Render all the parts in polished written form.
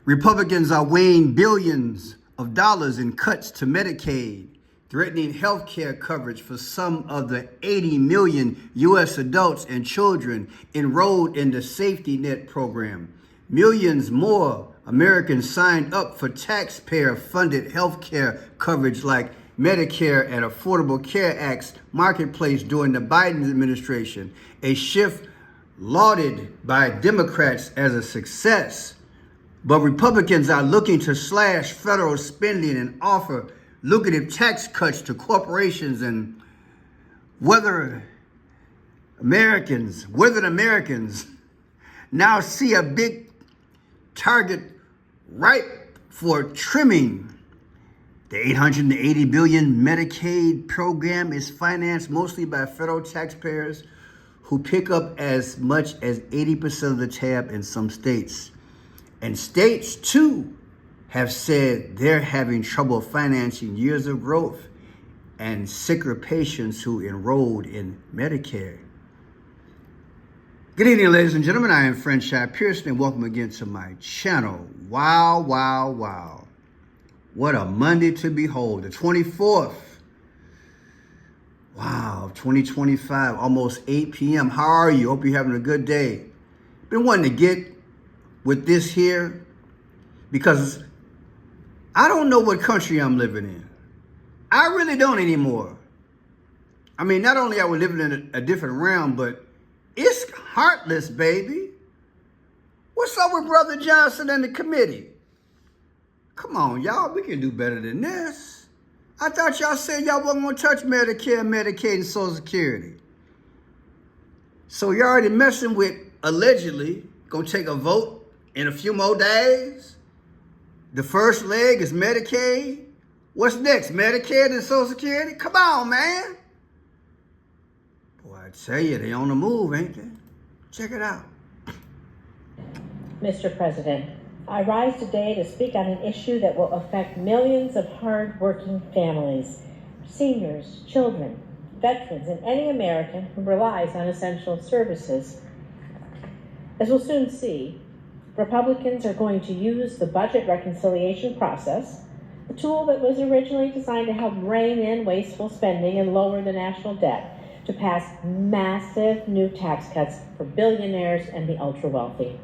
Republicans are weighing billions of dollars in cuts to Medicaid, threatening health care coverage for some of the 80 million U.S. adults and children enrolled in the safety net program. Millions more Americans signed up for taxpayer-funded health care coverage like Medicare and Affordable Care Act's marketplace during the Biden administration, a shift lauded by Democrats as a success. But Republicans are looking to slash federal spending and offer lucrative tax cuts to corporations and withered Americans now see a big target ripe for trimming. The $880 billion Medicaid program is financed mostly by federal taxpayers who pick up as much as 80% of the tab in some states. And states, too, have said they're having trouble financing years of growth and sicker patients who enrolled in Medicare. Good evening, ladies and gentlemen. I am Franchise Pearson, and welcome again to my channel. Wow, wow, wow. What a Monday to behold. The 24th. Wow, 2025, almost 8 p.m. How are you? Hope you're having a good day. Been wanting to get with this here because I don't know what country I'm living in. I really don't anymore. I mean, not only are we living in a different realm, but it's heartless, baby. What's up with Brother Johnson and the committee? Come on, y'all, we can do better than this. I thought y'all said y'all wasn't gonna touch Medicare, Medicaid, and Social Security. So you're already messing with, allegedly, gonna take a vote in a few more days. The first leg is Medicaid. What's next? Medicare and Social Security? Come on, man. Boy, I tell you, they on the move, ain't they? Check it out. Mr. President, I rise today to speak on an issue that will affect millions of hard-working families, seniors, children, veterans, and any American who relies on essential services. As we'll soon see, Republicans are going to use the budget reconciliation process, a tool that was originally designed to help rein in wasteful spending and lower the national debt, to pass massive new tax cuts for billionaires and the ultra-wealthy.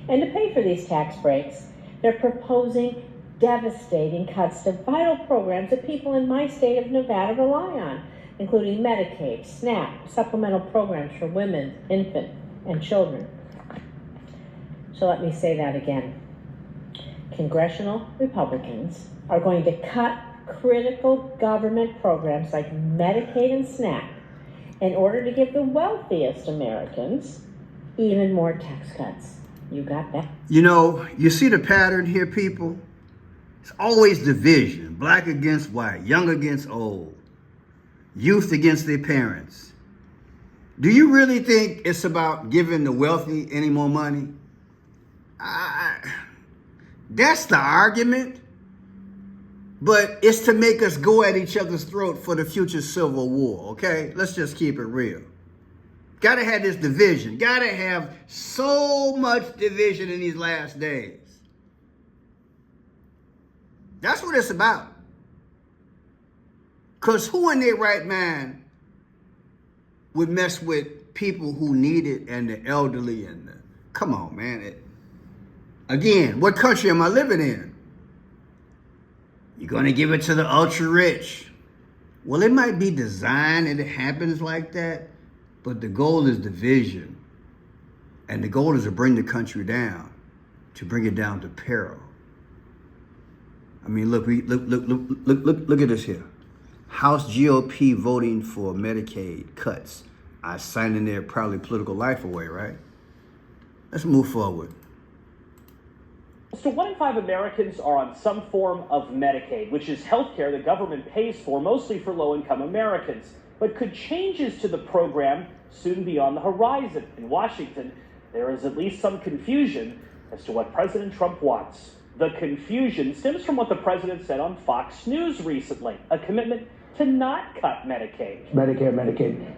And to pay for these tax breaks, they're proposing devastating cuts to vital programs that people in my state of Nevada rely on, including Medicaid, SNAP, supplemental programs for women, infant, and children. So let me say that again. Congressional Republicans are going to cut critical government programs like Medicaid and SNAP in order to give the wealthiest Americans even more tax cuts. You got that? You know, you see the pattern here, people? It's always division. Black against white, young against old, youth against their parents. Do you really think it's about giving the wealthy any more money? That's the argument. But it's to make us go at each other's throat for the future civil war, okay? Let's just keep it real. Gotta have this division. Gotta have so much division in these last days. That's what it's about. Because who in their right mind would mess with people who need it and the elderly and the... Come on, man. Again, what country am I living in? You're going to give it to the ultra-rich. Well, it might be designed and it happens like that, but the goal is division. And the goal is to bring the country down, to bring it down to peril. I mean, look at this here. House GOP voting for Medicaid cuts. I signing their probably political life away, right? Let's move forward. So 1 in 5 Americans are on some form of Medicaid, which is health care the government pays for, mostly for low-income Americans. But could changes to the program soon be on the horizon? In Washington, there is at least some confusion as to what President Trump wants. The confusion stems from what the president said on Fox News recently, a commitment to not cut Medicaid. Medicare, Medicaid,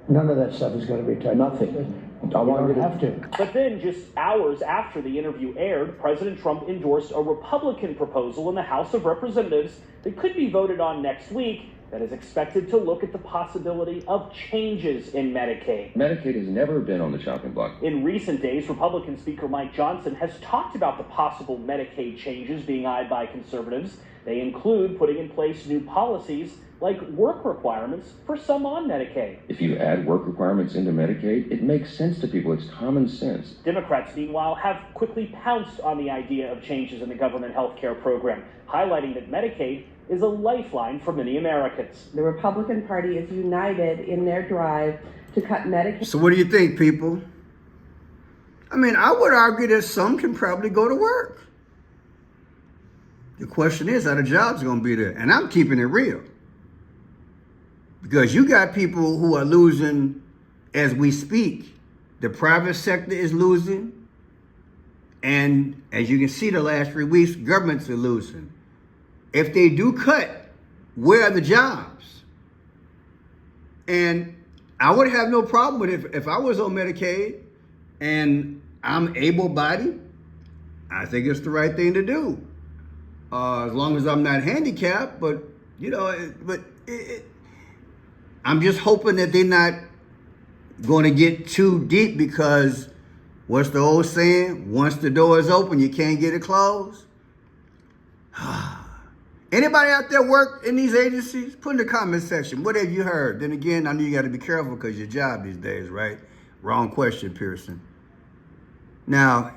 none of that stuff is going to be touched. Nothing. I want you to have to. But then, just hours after the interview aired, President Trump endorsed a Republican proposal in the House of Representatives that could be voted on next week that is expected to look at the possibility of changes in Medicaid. Medicaid has never been on the chopping block. In recent days, Republican Speaker Mike Johnson has talked about the possible Medicaid changes being eyed by conservatives. They include putting in place new policies like work requirements for some on Medicaid. If you add work requirements into Medicaid, it makes sense to people. It's common sense. Democrats, meanwhile, have quickly pounced on the idea of changes in the government health care program, highlighting that Medicaid is a lifeline for many Americans. The Republican Party is united in their drive to cut Medicaid. So what do you think, people? I mean, I would argue that some can probably go to work. The question is, are the jobs going to be there? And I'm keeping it real. Because you got people who are losing as we speak. The private sector is losing. And as you can see the last 3 weeks, governments are losing. If they do cut, where are the jobs? And I would have no problem with it if I was on Medicaid and I'm able-bodied. I think it's the right thing to do. As long as I'm not handicapped, but, you know, I'm just hoping that they're not going to get too deep because what's the old saying? Once the door is open, you can't get it closed. Anybody out there work in these agencies? Put in the comment section. What have you heard? Then again, I know you got to be careful because your job these days, right? Wrong question, Pearson. Now,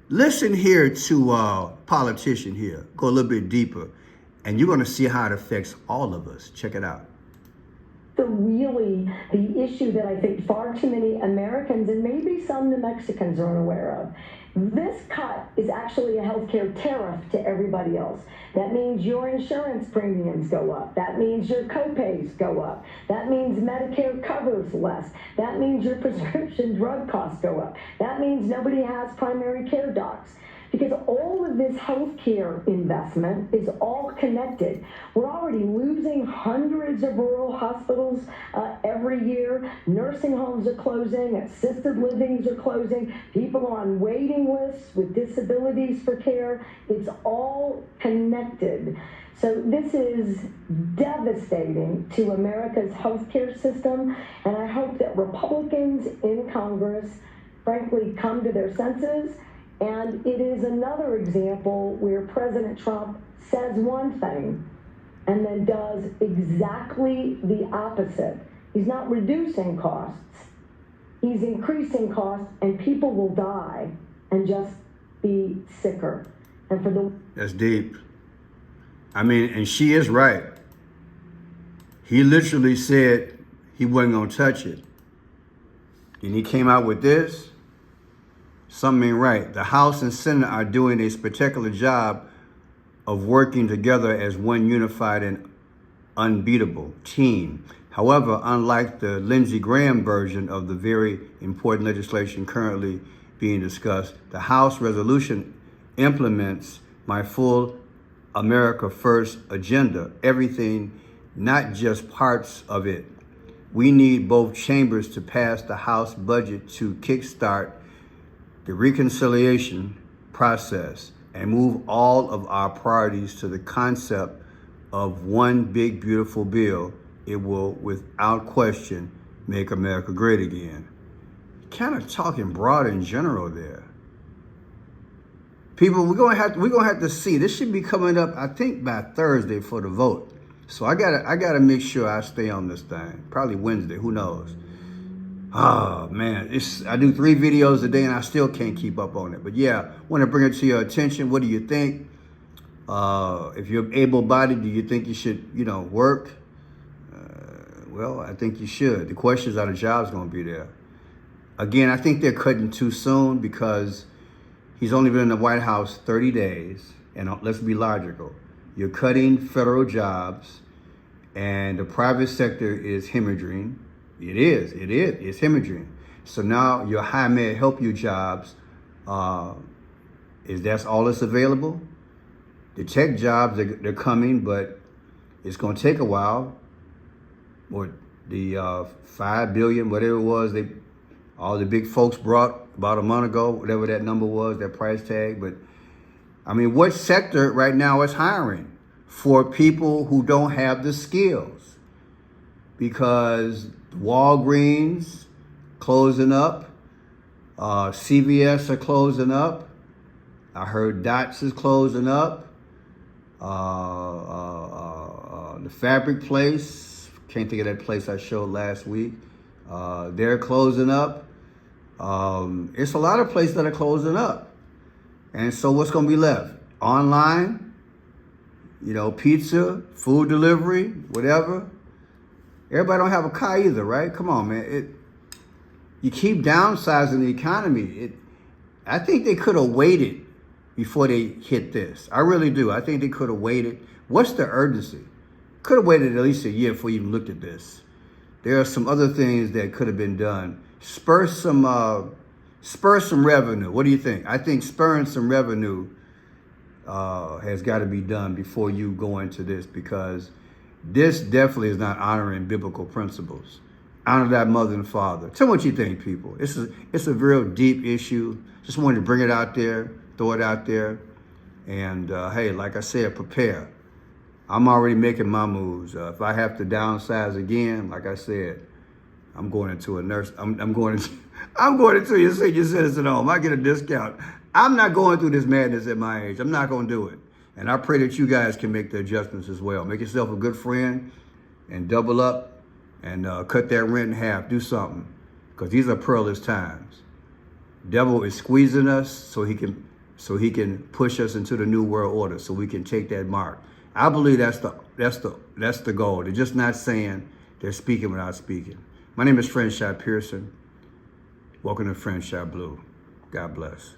listen here to a politician here. Go a little bit deeper, and you're going to see how it affects all of us. Check it out. The issue that I think far too many Americans and maybe some New Mexicans are unaware of. This cut is actually a healthcare tariff to everybody else. That means your insurance premiums go up. That means your copays go up. That means Medicare covers less. That means your prescription drug costs go up. That means nobody has primary care docs. Because all of this healthcare investment is all connected. We're already losing hundreds of rural hospitals every year. Nursing homes are closing, assisted livings are closing, people are on waiting lists with disabilities for care. It's all connected. So this is devastating to America's healthcare system, and I hope that Republicans in Congress, frankly, come to their senses. And it is another example where President Trump says one thing and then does exactly the opposite. He's not reducing costs. He's increasing costs, and people will die and just be sicker. And for the... That's deep. I mean, and she is right. He literally said he wasn't going to touch it. And he came out with this. Something ain't right. The House and Senate are doing a spectacular job of working together as one unified and unbeatable team. However, unlike the Lindsey Graham version of the very important legislation currently being discussed, the House resolution implements my full America First agenda, everything, not just parts of it. We need both chambers to pass the House budget to kickstart the reconciliation process and move all of our priorities to the concept of one big, beautiful bill. It will, without question, make America great again. Kind of talking broad in general there. People, we're gonna have to see. This should be coming up, I think, by Thursday for the vote. So I gotta make sure I stay on this thing. Probably Wednesday, who knows? Oh man, I do 3 videos a day and I still can't keep up on it. But yeah, want to bring it to your attention. What do you think? If you're able-bodied, do you think you should, work? Well, I think you should. The question is, are the jobs going to be there? Again, I think they're cutting too soon because he's only been in the White House 30 days. And let's be logical. You're cutting federal jobs and the private sector is hemorrhaging. It's hemorrhaging. So now your high med help you jobs, that's all that's available? The tech jobs, they're coming, but it's going to take a while. Or the $5 billion, whatever it was, all the big folks brought about a month ago, whatever that number was, that price tag. But I mean, what sector right now is hiring for people who don't have the skills? Because Walgreens closing up, CVS are closing up. I heard Dots is closing up. The Fabric Place, can't think of that place I showed last week. They're closing up. It's a lot of places that are closing up. And so what's going to be left? Online, pizza, food delivery, whatever. Everybody don't have a car either, right? Come on, man. You keep downsizing the economy. I think they could have waited before they hit this. I really do. I think they could have waited. What's the urgency? Could have waited at least a year before you even looked at this. There are some other things that could have been done. Spur some revenue. What do you think? I think spurring some revenue has got to be done before you go into this, because this definitely is not honoring biblical principles. Honor thy mother and father. Tell me what you think, people. It's a real deep issue. Just wanted to bring it out there, throw it out there. And hey, like I said, prepare. I'm already making my moves. If I have to downsize again, like I said, I'm going into a nurse. I'm going into your senior citizen home. I get a discount. I'm not going through this madness at my age. I'm not going to do it. And I pray that you guys can make the adjustments as well. Make yourself a good friend and double up and cut that rent in half. Do something, because these are perilous times. Devil is squeezing us so he can push us into the new world order, so we can take that mark. I believe that's the goal. They're just not saying, they're speaking without speaking. My name is Friendship Pearson. Welcome to Friendship Blue. God bless.